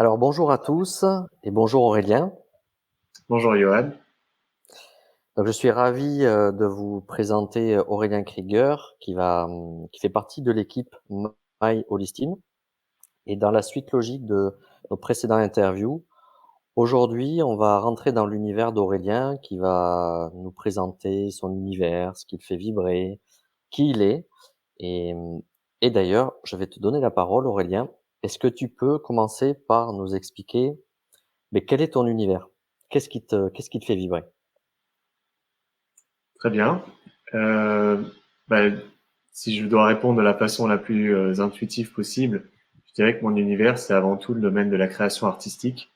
Alors bonjour à tous et bonjour Aurélien. Bonjour Johan. Donc, je suis ravi de vous présenter Aurélien Krieger qui fait partie de l'équipe My Holistim. Et dans la suite logique de nos précédentes interviews, aujourd'hui on va rentrer dans l'univers d'Aurélien qui va nous présenter son univers, ce qui le fait vibrer, qui il est. Et, et d'ailleurs, je vais te donner la parole Aurélien. Est-ce que tu peux commencer par nous expliquer mais quel est ton univers? Qu'est-ce qui te fait vibrer? Très bien. Euh, bah, Si je dois répondre de la façon la plus intuitive possible, je dirais que mon univers, c'est avant tout le domaine de la création artistique.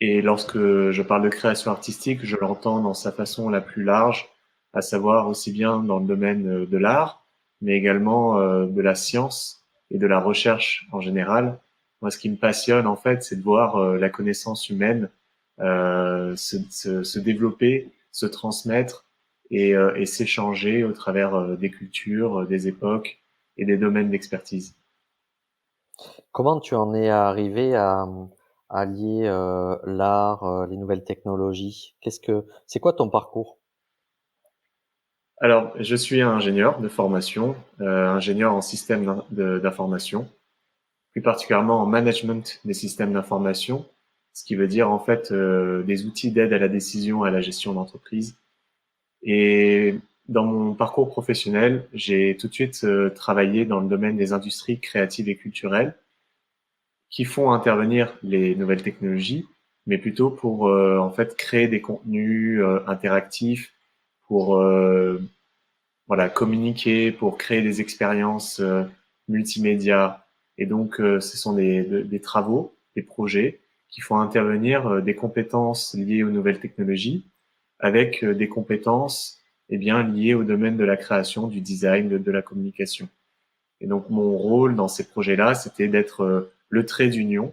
Et lorsque je parle de création artistique, je l'entends dans sa façon la plus large, à savoir aussi bien dans le domaine de l'art, mais également de la science et de la recherche en général. Moi, ce qui me passionne, en fait, c'est de voir la connaissance humaine se développer, se transmettre et s'échanger au travers des cultures, des époques et des domaines d'expertise. Comment tu en es arrivé à lier l'art, les nouvelles technologies? C'est quoi ton parcours? Alors, je suis ingénieur de formation, ingénieur en système d'information, plus particulièrement en management des systèmes d'information, ce qui veut dire en fait des outils d'aide à la décision et à la gestion d'entreprise. Et dans mon parcours professionnel, j'ai tout de suite travaillé dans le domaine des industries créatives et culturelles qui font intervenir les nouvelles technologies, mais plutôt pour en fait créer des contenus interactifs, pour voilà, communiquer, pour créer des expériences multimédia. Et donc, ce sont des travaux, des projets qui font intervenir des compétences liées aux nouvelles technologies avec des compétences bien, liées au domaine de la création, du design, de la communication. Et donc, mon rôle dans ces projets-là, c'était d'être le trait d'union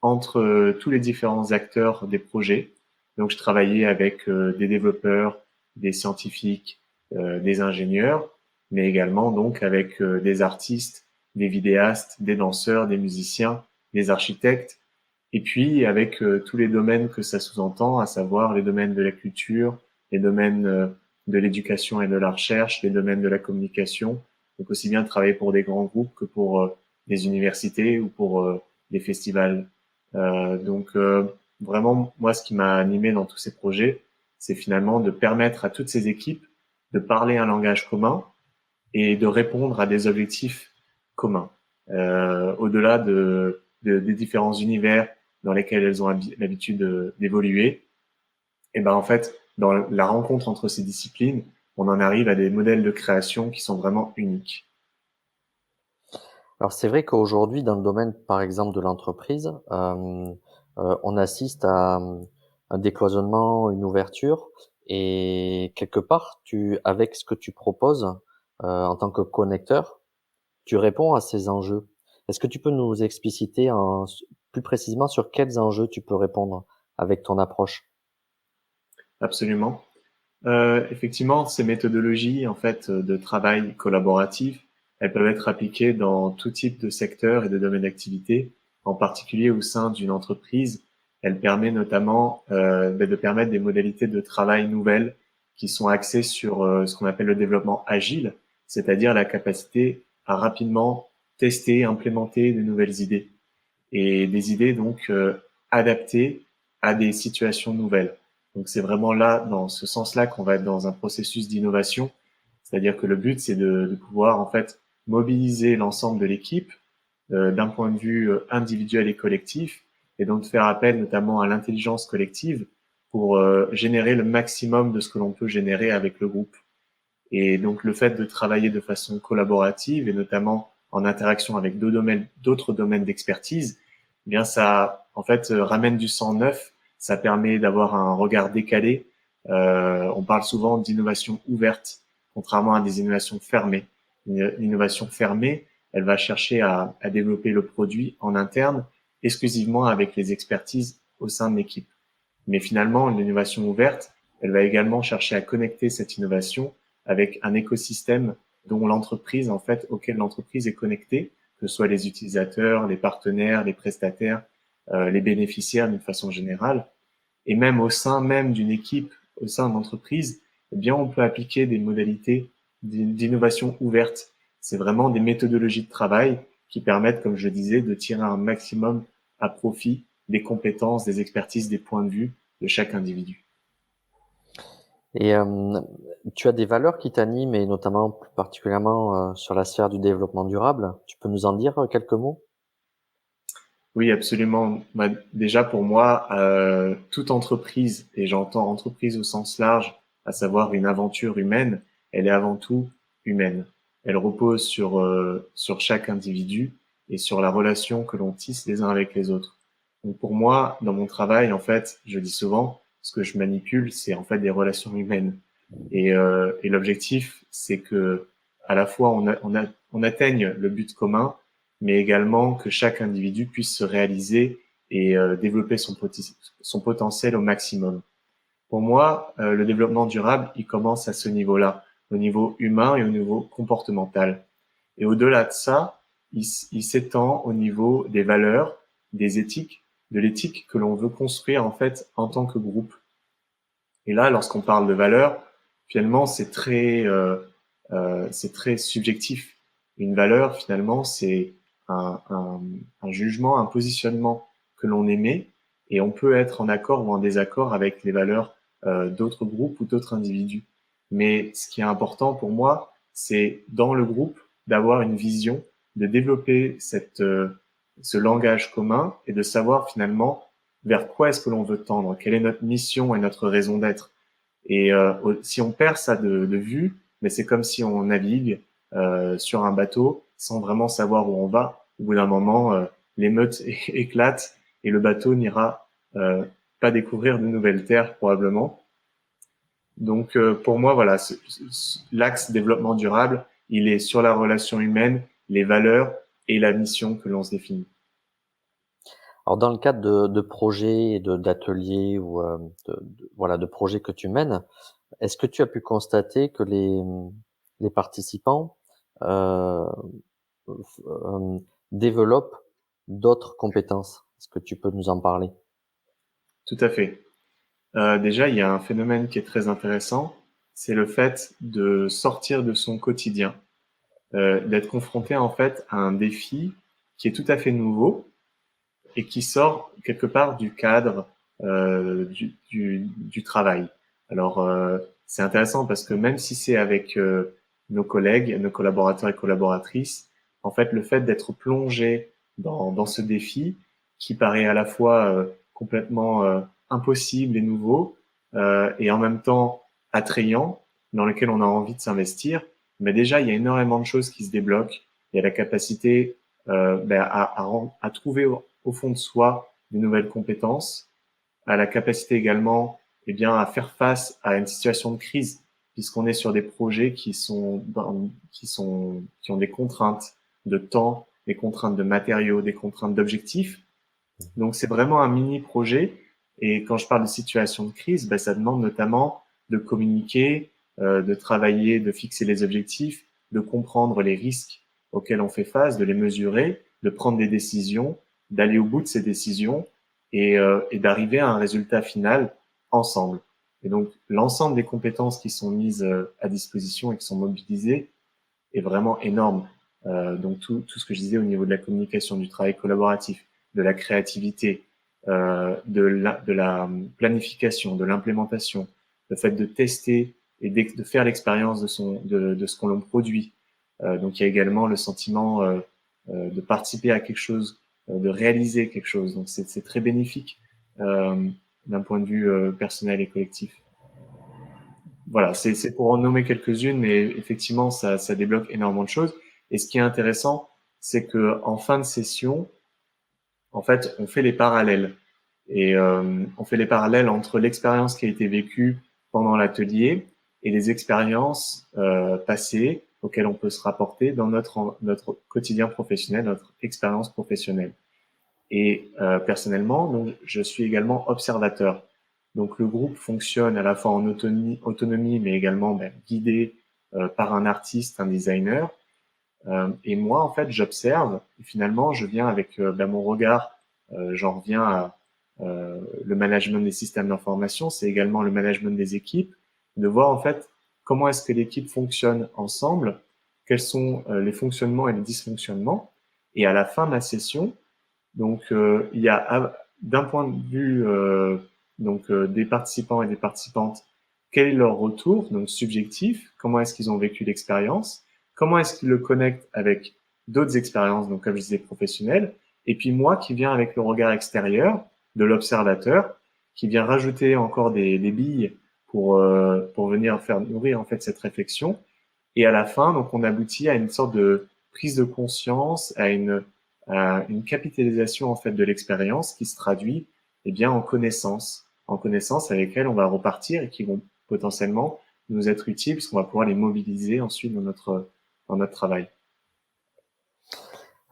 entre tous les différents acteurs des projets. Donc, je travaillais avec des développeurs, des scientifiques, des ingénieurs, mais également donc avec des artistes, des vidéastes, des danseurs, des musiciens, des architectes, et puis avec tous les domaines que ça sous-entend, à savoir les domaines de la culture, les domaines de l'éducation et de la recherche, les domaines de la communication. Donc aussi bien travailler pour des grands groupes que pour des universités ou pour des festivals. Vraiment, moi, ce qui m'a animé dans tous ces projets, c'est finalement de permettre à toutes ces équipes de parler un langage commun et de répondre à des objectifs communs, au-delà des différents univers dans lesquels elles ont l'habitude d'évoluer. Et ben en fait, dans la rencontre entre ces disciplines, on en arrive à des modèles de création qui sont vraiment uniques. Alors c'est vrai qu'aujourd'hui, dans le domaine, par exemple, de l'entreprise, on assiste à un décloisonnement, une ouverture, et quelque part, avec ce que tu proposes en tant que connecteur, tu réponds à ces enjeux. Est-ce que tu peux nous expliciter plus précisément sur quels enjeux tu peux répondre avec ton approche? Absolument. Effectivement, ces méthodologies en fait de travail collaboratif, elles peuvent être appliquées dans tout type de secteur et de domaine d'activité, en particulier au sein d'une entreprise. Elle permet notamment de permettre des modalités de travail nouvelles qui sont axées sur ce qu'on appelle le développement agile, c'est-à-dire la capacité à rapidement tester, implémenter de nouvelles idées et des idées donc adaptées à des situations nouvelles. Donc c'est vraiment là, dans ce sens-là, qu'on va être dans un processus d'innovation, c'est-à-dire que le but c'est de pouvoir en fait mobiliser l'ensemble de l'équipe d'un point de vue individuel et collectif, et donc de faire appel notamment à l'intelligence collective pour générer le maximum de ce que l'on peut générer avec le groupe. Et donc le fait de travailler de façon collaborative et notamment en interaction avec d'autres domaines d'expertise, eh bien ça en fait ramène du sang neuf. Ça permet d'avoir un regard décalé. On parle souvent d'innovation ouverte, contrairement à des innovations fermées. Une innovation fermée, elle va chercher à développer le produit en interne, exclusivement avec les expertises au sein de l'équipe. Mais finalement, l'innovation ouverte, elle va également chercher à connecter cette innovation avec un écosystème dont l'entreprise, auquel l'entreprise est connectée, que ce soit les utilisateurs, les partenaires, les prestataires, les bénéficiaires d'une façon générale. Et même au sein même d'une équipe, au sein d'une entreprise, eh bien, on peut appliquer des modalités d'innovation ouverte. C'est vraiment des méthodologies de travail qui permettent, comme je le disais, de tirer un maximum à profit des compétences, des expertises, des points de vue de chaque individu. Et tu as des valeurs qui t'animent et notamment plus particulièrement sur la sphère du développement durable. Tu peux nous en dire quelques mots? Oui, absolument. Bah, déjà pour moi, toute entreprise, et j'entends entreprise au sens large, à savoir une aventure humaine, elle est avant tout humaine. Elle repose sur chaque individu et sur la relation que l'on tisse les uns avec les autres. Donc pour moi, dans mon travail, en fait, je dis souvent, ce que je manipule, c'est en fait des relations humaines. Et l'objectif, c'est que à la fois on atteigne le but commun, mais également que chaque individu puisse se réaliser et développer son potentiel au maximum. Pour moi, le développement durable, il commence à ce niveau-là, au niveau humain et au niveau comportemental. Et au-delà de ça, il s'étend au niveau des valeurs, des éthiques, de l'éthique que l'on veut construire en fait en tant que groupe. Et là, lorsqu'on parle de valeurs, finalement, c'est très subjectif. Une valeur, finalement, c'est un jugement, un positionnement que l'on émet, et on peut être en accord ou en désaccord avec les valeurs d'autres groupes ou d'autres individus. Mais ce qui est important pour moi, c'est dans le groupe d'avoir une vision, de développer ce langage commun et de savoir finalement vers quoi est-ce que l'on veut tendre, quelle est notre mission et notre raison d'être. Et si on perd ça de vue, mais c'est comme si on navigue sur un bateau sans vraiment savoir où on va. Au bout d'un moment, l'émeute éclate et le bateau n'ira pas découvrir de nouvelles terres probablement. Donc pour moi, voilà, l'axe développement durable, il est sur la relation humaine, les valeurs et la mission que l'on se définit. Alors dans le cadre de projets et d'ateliers ou voilà de projets que tu mènes, est-ce que tu as pu constater que les participants euh, développent d'autres compétences? Est-ce que tu peux nous en parler? Tout à fait. Déjà, il y a un phénomène qui est très intéressant, c'est le fait de sortir de son quotidien, d'être confronté en fait à un défi qui est tout à fait nouveau et qui sort quelque part du cadre du travail. Alors, c'est intéressant parce que même si c'est avec nos collègues, nos collaborateurs et collaboratrices, en fait, le fait d'être plongé dans ce défi qui paraît à la fois complètement impossible et nouveau et en même temps attrayant, dans lequel on a envie de s'investir, mais déjà, il y a énormément de choses qui se débloquent. Il y a la capacité à trouver au fond de soi des nouvelles compétences, à la capacité également à faire face à une situation de crise, puisqu'on est sur des projets qui ont des contraintes de temps, des contraintes de matériaux, des contraintes d'objectifs. Donc c'est vraiment un mini projet. Et quand je parle de situation de crise, ça demande notamment de communiquer, de travailler, de fixer les objectifs, de comprendre les risques auxquels on fait face, de les mesurer, de prendre des décisions, d'aller au bout de ces décisions et d'arriver à un résultat final ensemble. Et donc l'ensemble des compétences qui sont mises à disposition et qui sont mobilisées est vraiment énorme. Donc tout ce que je disais au niveau de la communication, du travail collaboratif, de la créativité, de la planification, de l'implémentation, le fait de tester et de faire l'expérience de ce qu'on l'on produit. Donc il y a également le sentiment de participer à quelque chose, de réaliser quelque chose. Donc c'est très bénéfique euh, d'un point de vue personnel et collectif. Voilà, c'est pour en nommer quelques-unes, mais effectivement, ça débloque énormément de choses. Et ce qui est intéressant, c'est que en fin de session, en fait, on fait les parallèles. Et on fait les parallèles entre l'expérience qui a été vécue pendant l'atelier et les expériences passées auxquelles on peut se rapporter dans notre quotidien professionnel, notre expérience professionnelle. Et personnellement, donc, je suis également observateur. Donc le groupe fonctionne à la fois en autonomie mais également guidé par un artiste, un designer. Et moi, en fait, j'observe et finalement, je viens avec mon regard j'en reviens à le management des systèmes d'information, c'est également le management des équipes, de voir en fait comment est-ce que l'équipe fonctionne ensemble, quels sont les fonctionnements et les dysfonctionnements. Et à la fin de la session, donc il y a d'un point de vue des participants et des participantes, quel est leur retour, donc subjectif, comment est-ce qu'ils ont vécu l'expérience, comment est-ce qu'ils le connectent avec d'autres expériences, donc comme je disais professionnelles, et puis moi qui viens avec le regard extérieur de l'observateur, qui vient rajouter encore des billes pour venir faire nourrir en fait cette réflexion. Et à la fin, donc on aboutit à une sorte de prise de conscience, à une capitalisation en fait de l'expérience qui se traduit eh bien en connaissances avec lesquelles on va repartir et qui vont potentiellement nous être utiles puisqu'on va pouvoir les mobiliser ensuite dans notre travail.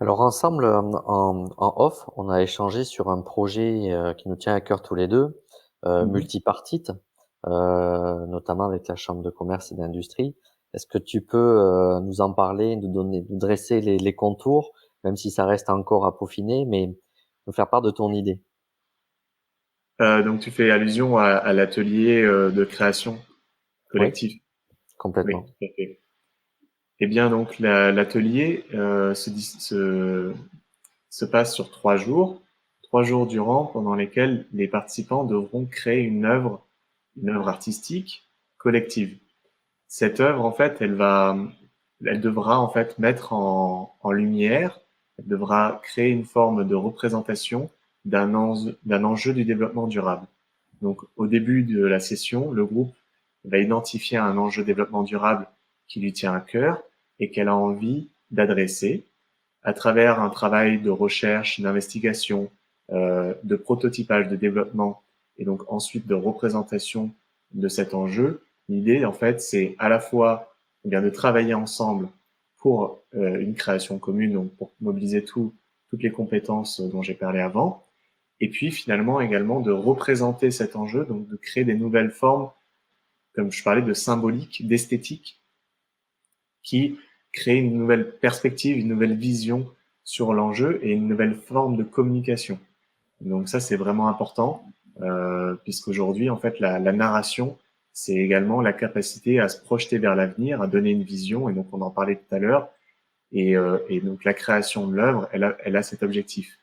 Alors ensemble, en off, on a échangé sur un projet qui nous tient à cœur tous les deux, Mhm. multipartite, notamment avec la Chambre de commerce et d'industrie. Est-ce que tu peux nous en parler, nous dresser les contours, même si ça reste encore à peaufiner, mais nous faire part de ton idée? Donc tu fais allusion à l'atelier de création Oui, collective. Oui, complètement. tout à fait. Eh bien donc l'atelier se passe sur 3 jours, 3 jours durant pendant lesquels les participants devront créer une œuvre artistique collective. Cette œuvre, en fait, elle devra en fait mettre en lumière, elle devra créer une forme de représentation d'un enjeu du développement durable. Donc, au début de la session, le groupe va identifier un enjeu de développement durable qui lui tient à cœur et qu'elle a envie d'adresser à travers un travail de recherche, d'investigation, de prototypage, de développement et donc ensuite de représentation de cet enjeu. L'idée, en fait, c'est à la fois eh bien de travailler ensemble pour une création commune, donc pour mobiliser toutes les compétences dont j'ai parlé avant, et puis finalement également de représenter cet enjeu, donc de créer des nouvelles formes, comme je parlais de symbolique, d'esthétique, qui crée une nouvelle perspective, une nouvelle vision sur l'enjeu et une nouvelle forme de communication. Donc ça, c'est vraiment important, puisqu'aujourd'hui, en fait, la narration, c'est également la capacité à se projeter vers l'avenir, à donner une vision, et donc on en parlait tout à l'heure, et donc la création de l'œuvre, elle a cet objectif.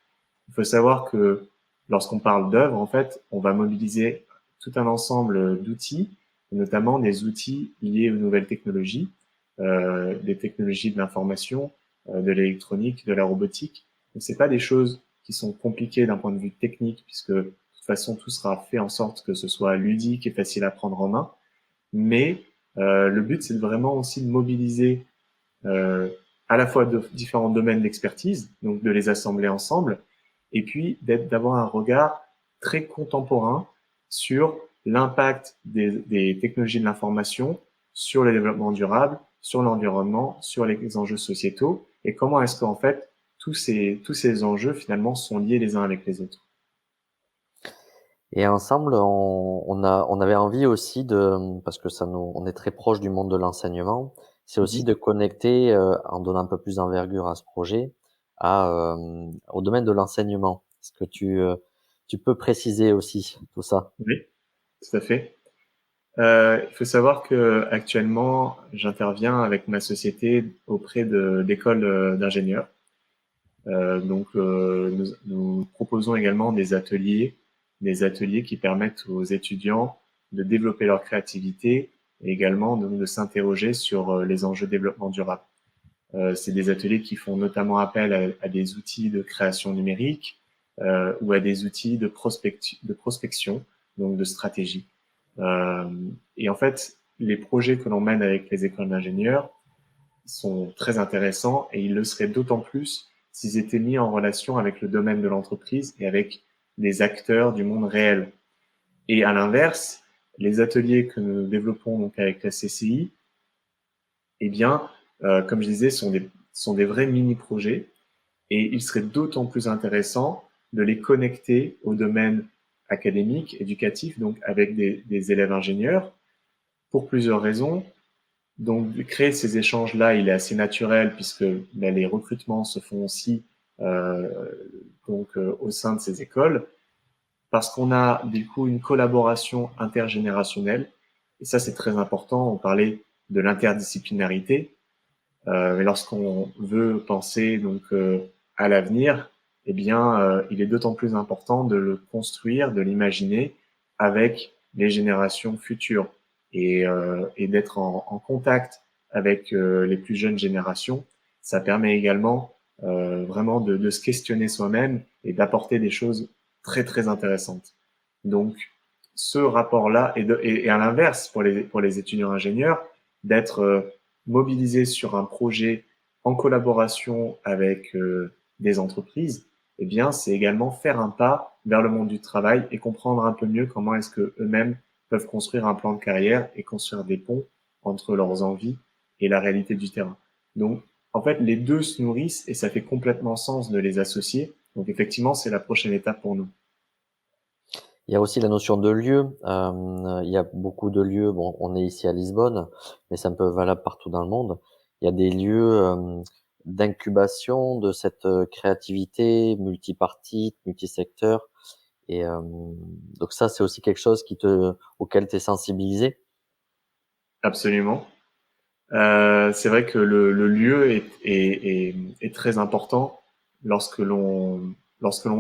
Il faut savoir que lorsqu'on parle d'œuvre, en fait, on va mobiliser tout un ensemble d'outils, notamment des outils liés aux nouvelles technologies, des technologies de l'information, de l'électronique, de la robotique. Donc c'est pas des choses qui sont compliquées d'un point de vue technique, puisque de toute façon tout sera fait en sorte que ce soit ludique et facile à prendre en main. Mais le but c'est vraiment aussi de mobiliser euh, à la fois de différents domaines d'expertise, donc de les assembler ensemble, et puis d'avoir un regard très contemporain sur l'impact des technologies de l'information sur le développement durable, sur l'environnement, sur les enjeux sociétaux, et comment est-ce qu'en fait tous ces enjeux finalement sont liés les uns avec les autres. Et ensemble, on avait envie aussi parce que on est très proche du monde de l'enseignement, c'est aussi Mhm. de connecter, en donnant un peu plus d'envergure à ce projet, au domaine de l'enseignement. Est-ce que tu peux préciser aussi tout ça? Oui, tout à fait. Il faut savoir que actuellement, j'interviens avec ma société auprès d'écoles d'ingénieurs. Nous proposons également des ateliers qui permettent aux étudiants de développer leur créativité et également de s'interroger sur les enjeux de développement durable. C'est des ateliers qui font notamment appel à des outils de création numérique ou à des outils de prospection, donc de stratégie. Euh, et en fait, les projets que l'on mène avec les écoles d'ingénieurs sont très intéressants et ils le seraient d'autant plus s'ils étaient mis en relation avec le domaine de l'entreprise et avec des acteurs du monde réel. Et à l'inverse, les ateliers que nous développons donc avec la CCI, eh bien, comme je disais, sont des vrais mini-projets et il serait d'autant plus intéressant de les connecter au domaine académique, éducatif, donc avec des élèves ingénieurs, pour plusieurs raisons. Donc, créer ces échanges-là, il est assez naturel puisque ben, les recrutements se font aussi euh, au sein de ces écoles, parce qu'on a du coup une collaboration intergénérationnelle. Et ça, c'est très important. On parlait de l'interdisciplinarité. Mais lorsqu'on veut penser à l'avenir, eh bien, il est d'autant plus important de le construire, de l'imaginer avec les générations futures et d'être en contact avec les plus jeunes générations. Ça permet également vraiment de se questionner soi-même et d'apporter des choses très très intéressantes. Donc, ce rapport-là et à l'inverse pour les étudiants ingénieurs d'être mobilisés sur un projet en collaboration avec des entreprises, eh bien, c'est également faire un pas vers le monde du travail et comprendre un peu mieux comment est-ce que eux-mêmes peuvent construire un plan de carrière et construire des ponts entre leurs envies et la réalité du terrain. Donc, en fait, les deux se nourrissent et ça fait complètement sens de les associer. Donc, effectivement, c'est la prochaine étape pour nous. Il y a aussi la notion de lieu. Il y a beaucoup de lieux. Bon, on est ici à Lisbonne, mais c'est un peu valable partout dans le monde. Il y a des lieux d'incubation de cette créativité multipartite, multisecteur. Et donc ça, c'est aussi quelque chose auquel tu es sensibilisé. Absolument. C'est vrai que le lieu est très important lorsque l'on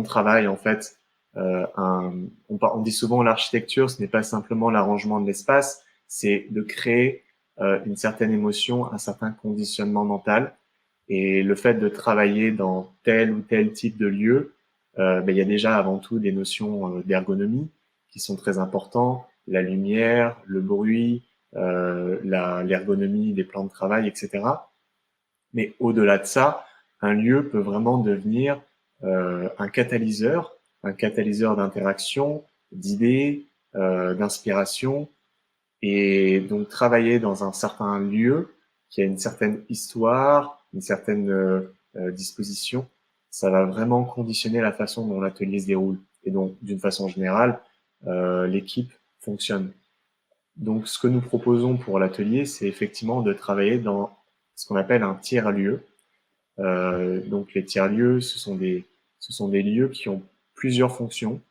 travaille en fait. On dit souvent l'architecture, ce n'est pas simplement l'arrangement de l'espace, c'est de créer une certaine émotion, un certain conditionnement mental. Et le fait de travailler dans tel ou tel type de lieu, il y a déjà avant tout des notions d'ergonomie qui sont très importantes, la lumière, le bruit, l'ergonomie des plans de travail, etc. Mais au-delà de ça, un lieu peut vraiment devenir un catalyseur d'interaction, d'idées, d'inspiration. Et donc travailler dans un certain lieu qui a une certaine histoire, une certaine disposition, ça va vraiment conditionner la façon dont l'atelier se déroule. Et donc, d'une façon générale, l'équipe fonctionne. Donc, ce que nous proposons pour l'atelier, c'est effectivement de travailler dans ce qu'on appelle un tiers-lieu. Donc, les tiers-lieux, ce sont des lieux qui ont plusieurs fonctions.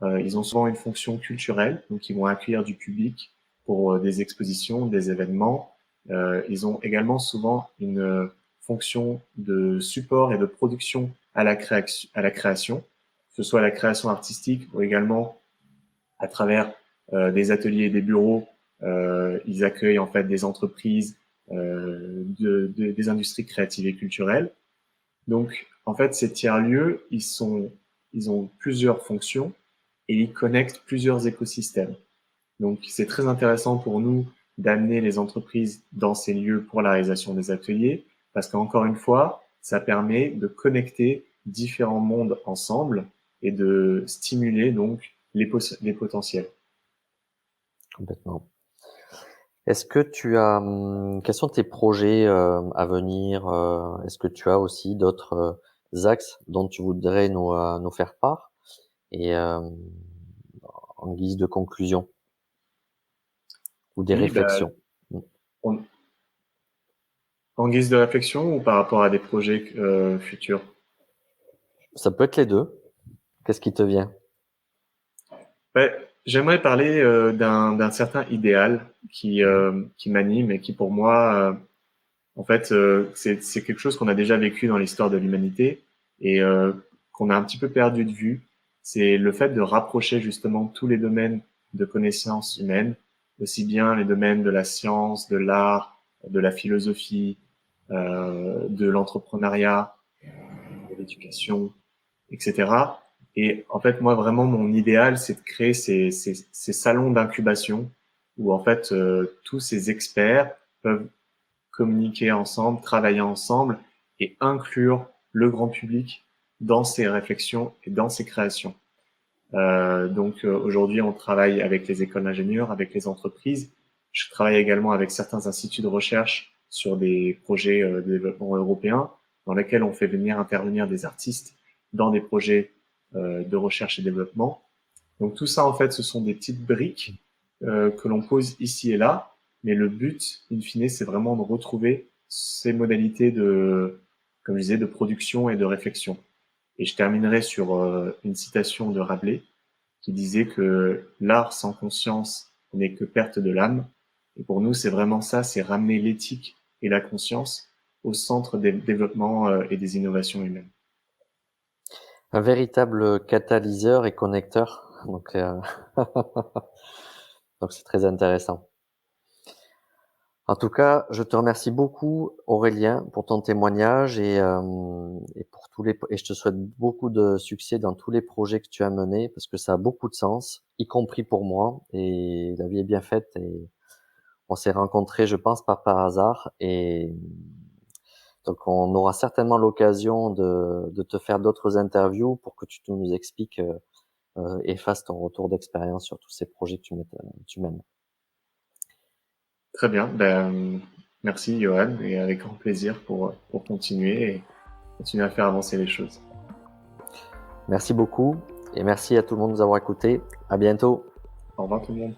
Ils ont souvent une fonction culturelle, donc ils vont accueillir du public pour des expositions, des événements. Ils ont également souvent une fonction de support et de production à la création, que ce soit la création artistique ou également à travers des ateliers et des bureaux. Ils accueillent en fait des entreprises, des industries créatives et culturelles. Donc, en fait, ces tiers-lieux, ils ont plusieurs fonctions et ils connectent plusieurs écosystèmes. Donc, c'est très intéressant pour nous d'amener les entreprises dans ces lieux pour la réalisation des ateliers, parce qu'encore une fois, ça permet de connecter différents mondes ensemble et de stimuler donc les potentiels. Complètement. Est-ce que quels sont tes projets à venir? Est-ce que tu as aussi d'autres axes dont tu voudrais nous faire part? Et en guise de conclusion ou des Oui, réflexions. on- en guise de réflexion ou par rapport à des projets futurs? Ça peut être les deux. Qu'est-ce qui te vient? Ouais, j'aimerais parler d'un certain idéal qui m'anime et qui pour moi en fait, c'est quelque chose qu'on a déjà vécu dans l'histoire de l'humanité et qu'on a un petit peu perdu de vue. C'est le fait de rapprocher justement tous les domaines de connaissances humaines, aussi bien les domaines de la science, de l'art, de la philosophie, de l'entrepreneuriat, de l'éducation, etc. Et en fait, moi, vraiment, mon idéal, c'est de créer ces salons d'incubation où en fait, tous ces experts peuvent communiquer ensemble, travailler ensemble et inclure le grand public dans ses réflexions et dans ses créations. Aujourd'hui, on travaille avec les écoles d'ingénieurs, avec les entreprises. Je travaille également avec certains instituts de recherche sur des projets de développement européen dans lesquels on fait venir intervenir des artistes dans des projets de recherche et développement. Donc tout ça, en fait, ce sont des petites briques que l'on pose ici et là, mais le but, in fine, c'est vraiment de retrouver ces modalités de, comme je disais, de production et de réflexion. Et je terminerai sur une citation de Rabelais qui disait que l'art sans conscience n'est que perte de l'âme. Et pour nous, c'est vraiment ça, c'est ramener l'éthique et la conscience au centre des développements et des innovations humaines. Un véritable catalyseur et connecteur, donc donc c'est très intéressant. En tout cas, je te remercie beaucoup Aurélien pour ton témoignage et pour tous les et je te souhaite beaucoup de succès dans tous les projets que tu as menés parce que ça a beaucoup de sens, y compris pour moi et la vie est bien faite et on s'est rencontrés, je pense, pas par hasard et donc on aura certainement l'occasion de te faire d'autres interviews pour que tu nous expliques, et fasses ton retour d'expérience sur tous ces projets que tu mènes. Très bien, ben, merci Johan, et avec grand plaisir pour continuer et continuer à faire avancer les choses. Merci beaucoup et merci à tout le monde de nous avoir écoutés. À bientôt. Au revoir tout le monde.